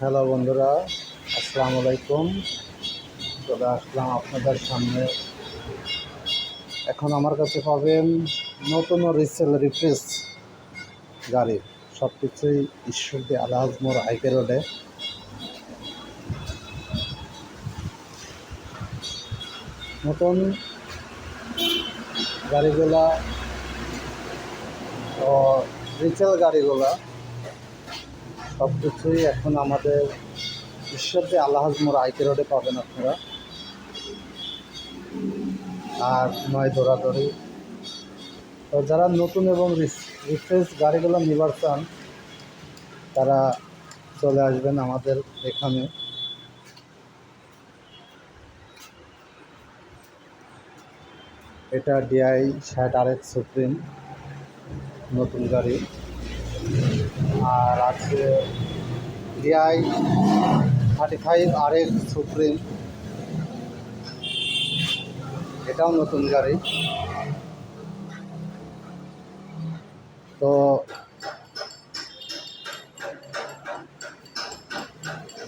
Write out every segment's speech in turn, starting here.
Hello বন্ধুরা, আসসালামু আলাইকুম। চলে আসলাম আপনাদের সামনে। এখন আমার কাছে পাবেন নতুন ও রিফ্রেশ গাড়ি। সব কিছুই ঈশ্বরদী আলহাজ মোড় হাইকে রোডে। নতুন গাড়িগুলা ও রিচেল গাড়িগুলা সব কিছুই এখন আমাদের ঈশ্বরদী আলহাজ মোড় হাইকে রোডে পাবেন আপনারা। আর নয় দৌড়াদৌড়ি। তো যারা নতুন এবং রিফ্রেশ গাড়িগুলো নিবার চান তারা চলে আসবেন আমাদের এখানে। এটা DI 60 RX সুপ্রিম নতুন গাড়ি। আর আছে DI 35 RX সুপ্রিম, এটাও নতুন গাড়ি। তো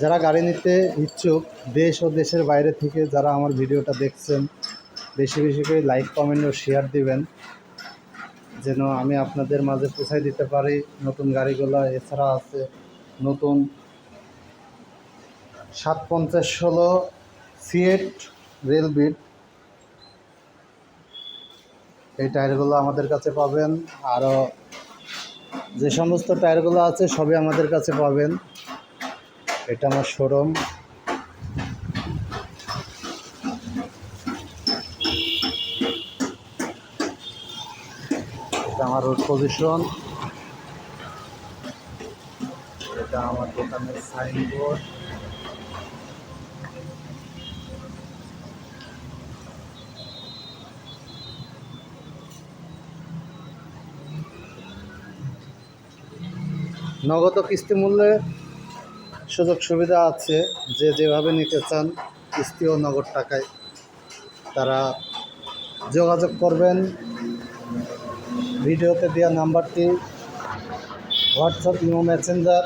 যারা গাড়ি নিতে ইচ্ছুক, দেশ ও দেশের বাইরে থেকে যারা আমার ভিডিওটা দেখছেন, বেশি বেশি করে লাইক, কমেন্ট ও শেয়ার দিবেন, যেন আমি আপনাদের মাঝে পৌঁছায় দিতে পারি নতুন গাড়িগুলো। এছাড়া আছে নতুন 750-16 সিয়েট রেলবিট, এই টায়ারগুলো আমাদের কাছে পাবেন। আরও যে সমস্ত টায়ারগুলো আছে সবই আমাদের কাছে পাবেন। এটা আমার শোরুম। এটা আমার রোড পজিশন। এটা আমার দোকানের সাইনবোর্ড। নগদ কিস্তি মূল্যে সুযোগ সুবিধা আছে, যে যেভাবে নিতে চান কিস্তি ও নগদ টাকায় তারা যোগাযোগ করবেন। ভিডিওতে দেওয়া নাম্বারটি হোয়াটসঅ্যাপ, ইমো, মেসেঞ্জার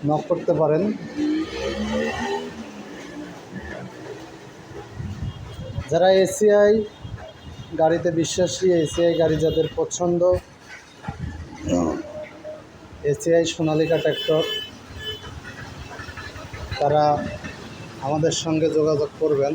নক করতে পারেন। যারা এসিআই গাড়িতে বিশ্বাসী, এসিআই গাড়ি যাদের পছন্দ, এসিআই সোনালিকা ট্র্যাক্টর, তারা আমাদের সঙ্গে যোগাযোগ করবেন।